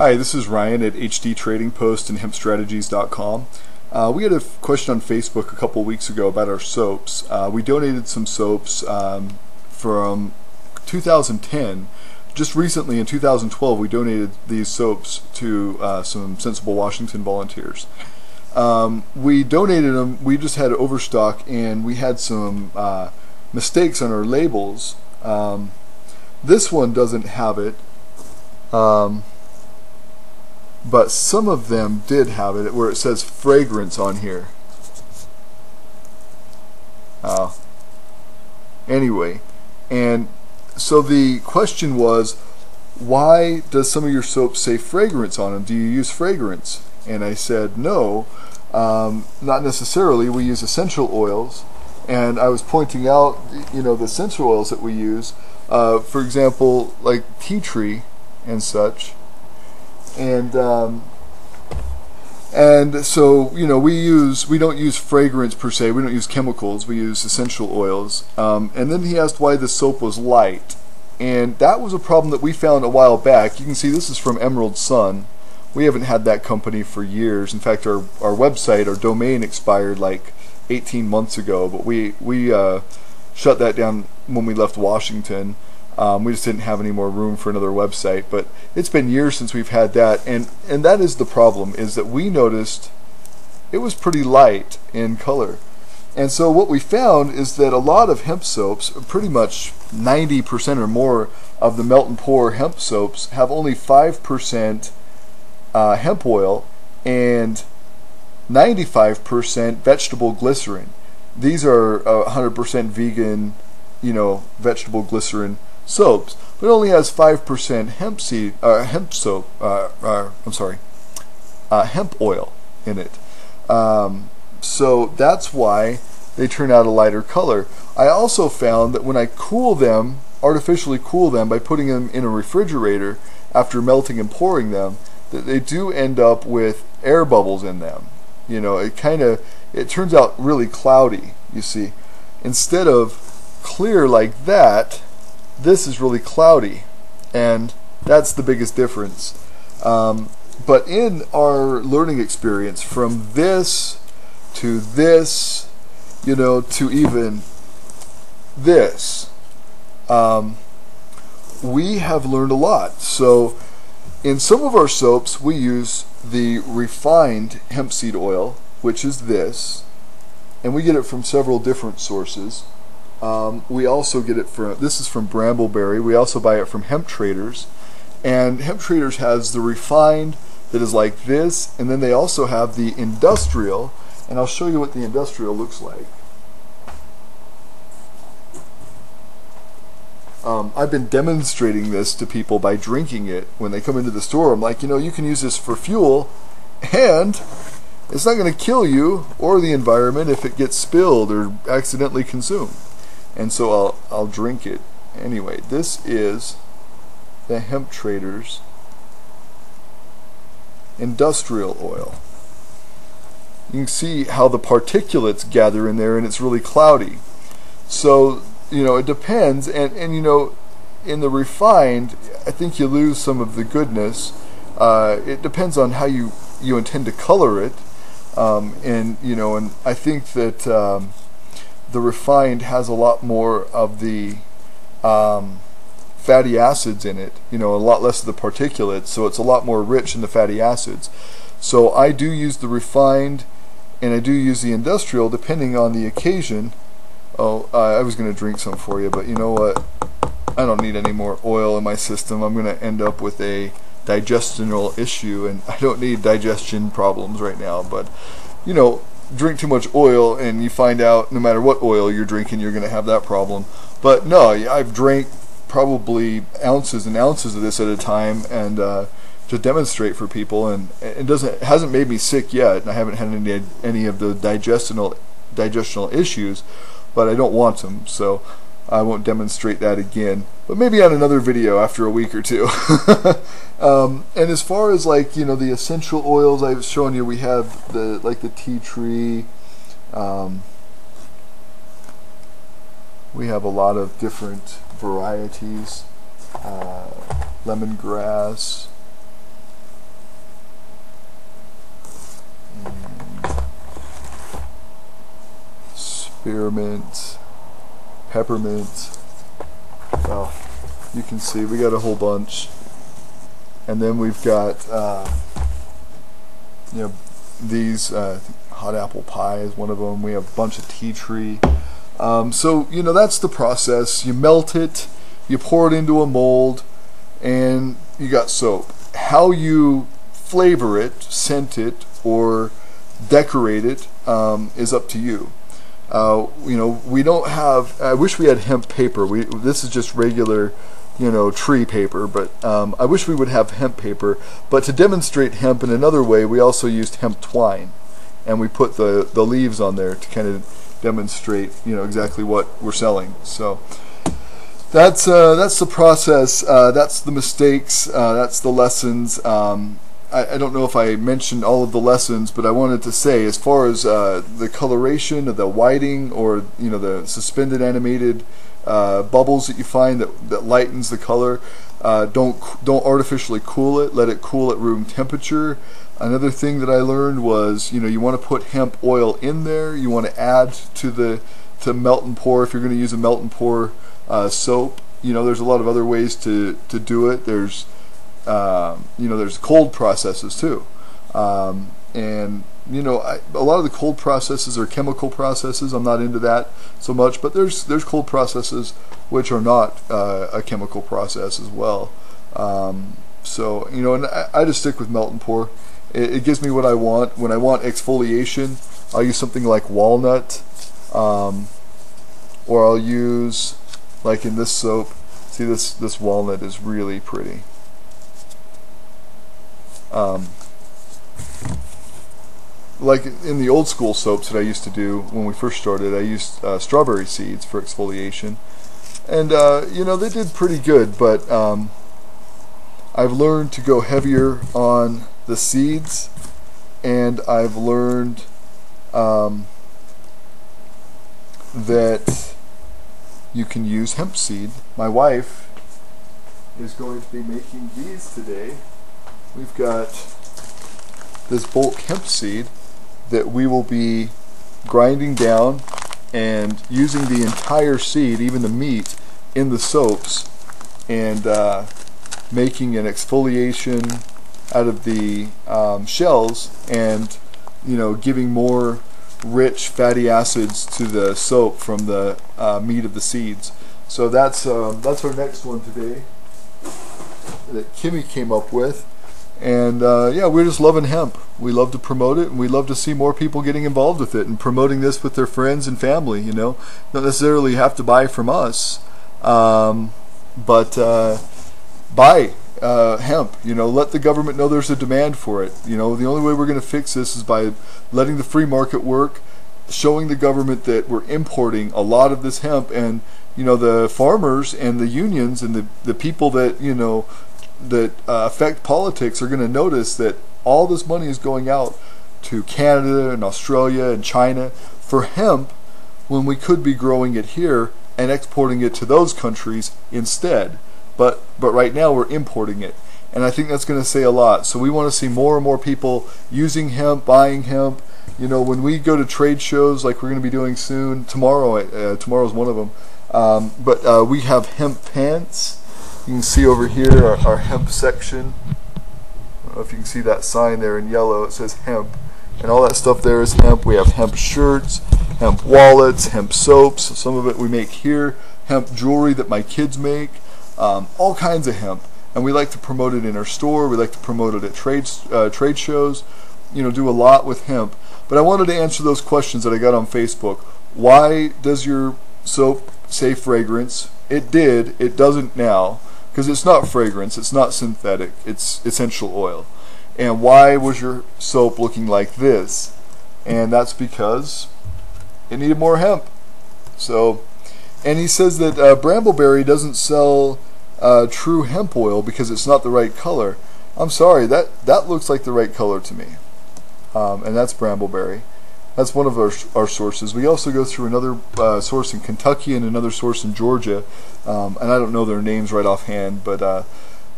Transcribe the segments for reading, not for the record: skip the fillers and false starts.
Hi, this is Ryan at HD Trading Post and hempstrategies.com. We had a question on Facebook a couple weeks ago about our soaps. We donated some soaps from 2010. Just recently in 2012 we donated these soaps to some Sensible Washington volunteers. We donated them, we just had overstock, and we had some mistakes on our labels. This one doesn't have it. But some of them did have it, where it says fragrance on here. Anyway, and so the question was, why does some of your soaps say fragrance on them? Do you use fragrance? And I said no, not necessarily. We use essential oils, and I was pointing out, the essential oils that we use, for example, like tea tree and such. And so we don't use fragrance per se. We don't use chemicals. We use essential oils. And then he asked why the soap was light, and that was a problem that we found a while back. You can see this is from Emerald Sun. We haven't had that company for years. In fact, our website, our domain expired like 18 months ago. But we shut that down when we left Washington. We just didn't have any more room for another website, but it's been years since we've had that, and that is the problem, is that we noticed it was pretty light in color. And so what we found is that a lot of hemp soaps, pretty much 90% or more of the melt and pour hemp soaps, have only 5% hemp oil and 95% vegetable glycerin. These are 100% vegan, vegetable glycerin soaps, but it only has 5% hemp oil in it. So that's why they turn out a lighter color. I also found that when I artificially cool them by putting them in a refrigerator after melting and pouring them, that they do end up with air bubbles in them. It turns out really cloudy, you see. Instead of clear like that, this is really cloudy, and that's the biggest difference. But in our learning experience, from this to this, to even this, we have learned a lot. So in some of our soaps we use the refined hemp seed oil, which is this, and we get it from several different sources. We also get it this is from Brambleberry. We also buy it from Hemp Traders, and Hemp Traders has the refined that is like this, and then they also have the industrial, and I'll show you what the industrial looks like. I've been demonstrating this to people by drinking it when they come into the store. I'm like, you can use this for fuel, and it's not going to kill you or the environment if it gets spilled or accidentally consumed. And so I'll drink it. Anyway, this is the Hemp Traders industrial oil. You can see how the particulates gather in there, and it's really cloudy. So, it depends, and in the refined, I think you lose some of the goodness. It depends on how you intend to color it. And I think that the refined has a lot more of the fatty acids in it, a lot less of the particulates, so it's a lot more rich in the fatty acids. So I do use the refined, and I do use the industrial depending on the occasion. I was going to drink some for you, but you know what? I don't need any more oil in my system. I'm going to end up with a digestional issue, and I don't need digestion problems right now. But drink too much oil and you find out no matter what oil you're drinking, you're going to have that problem. But no, I've drank probably ounces and ounces of this at a time, and to demonstrate for people, and it hasn't made me sick yet, and I haven't had any of the digestional issues, but I don't want them, so I won't demonstrate that again, but maybe on another video after a week or two. And as far as the essential oils I was showing you, we have the tea tree. We have a lot of different varieties. Lemongrass, spearmint, peppermint. Well, you can see we got a whole bunch. And then we've got you know, these hot apple pie is one of them. We have a bunch of tea tree. So you know, that's the process. You melt it, you pour it into a mold, and you got soap. How you flavor it, scent it, or decorate it is up to you. You know, we don't have. I wish we had hemp paper. This is just regular, you know, tree paper, but I wish we would have hemp paper. But to demonstrate hemp in another way, we also used hemp twine, and we put the leaves on there to kind of demonstrate, you know, exactly what we're selling. So that's the process. That's the mistakes. That's the lessons. I don't know if I mentioned all of the lessons, but I wanted to say, as far as the coloration of the whiting, or you know, the suspended animated bubbles that you find that lightens the color, don't artificially cool it. Let it cool at room temperature. Another thing that I learned was, you know, you want to put hemp oil in there. You want to add to melt and pour if you're going to use a melt and pour soap. You know, there's a lot of other ways to do it. There's you know, there's cold processes too, and you know, a lot of the cold processes are chemical processes. I'm not into that so much, but there's cold processes which are not a chemical process as well. So you know, and I just stick with melt and pour. It gives me what I want. When I want exfoliation, I'll use something like walnut, or I'll use, like in this soap. See, this walnut is really pretty. Like in the old school soaps that I used to do when we first started, I used strawberry seeds for exfoliation, and you know, they did pretty good, but I've learned to go heavier on the seeds, and I've learned that you can use hemp seed. My wife is going to be making these today. We've got this bulk hemp seed that we will be grinding down and using the entire seed, even the meat, in the soaps, and making an exfoliation out of the shells, and you know, giving more rich fatty acids to the soap from the meat of the seeds. So that's our next one today that Kimmy came up with. And yeah, we're just loving hemp. We love to promote it, and we love to see more people getting involved with it and promoting this with their friends and family. You know, not necessarily have to buy from us, but buy hemp. You know, let the government know there's a demand for it. You know, the only way we're going to fix this is by letting the free market work, showing the government that we're importing a lot of this hemp, and you know, the farmers and the unions and the people that, you know, that affect politics are going to notice that all this money is going out to Canada and Australia and China for hemp, when we could be growing it here and exporting it to those countries instead. But right now we're importing it, and I think that's going to say a lot. So we want to see more and more people using hemp, buying hemp. You know, when we go to trade shows like we're going to be doing soon, tomorrow, tomorrow's one of them, but we have hemp pants. You can see over here our hemp section. I don't know if you can see that sign there in yellow. It says hemp, and all that stuff there is hemp. We have hemp shirts, hemp wallets, hemp soaps. Some of it we make here. Hemp jewelry that my kids make. All kinds of hemp, and we like to promote it in our store. We like to promote it at trade shows. You know, do a lot with hemp. But I wanted to answer those questions that I got on Facebook. Why does your soap say fragrance? It did. It doesn't now, because it's not fragrance, it's not synthetic, it's essential oil. And why was your soap looking like this? And that's because it needed more hemp. So, and he says that Brambleberry doesn't sell true hemp oil because it's not the right color. I'm sorry, that looks like the right color to me. And that's Brambleberry. That's one of our sources. We also go through another source in Kentucky and another source in Georgia, and I don't know their names right offhand, but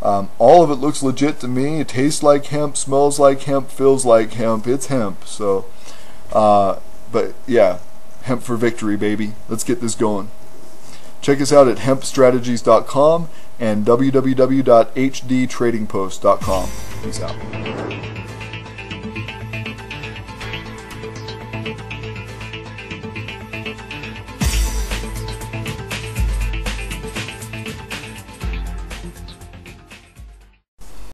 all of it looks legit to me. It tastes like hemp, smells like hemp, feels like hemp. It's hemp. So, but yeah, Hemp for victory, baby. Let's get this going. Check us out at hempstrategies.com and www.hdtradingpost.com. Peace out.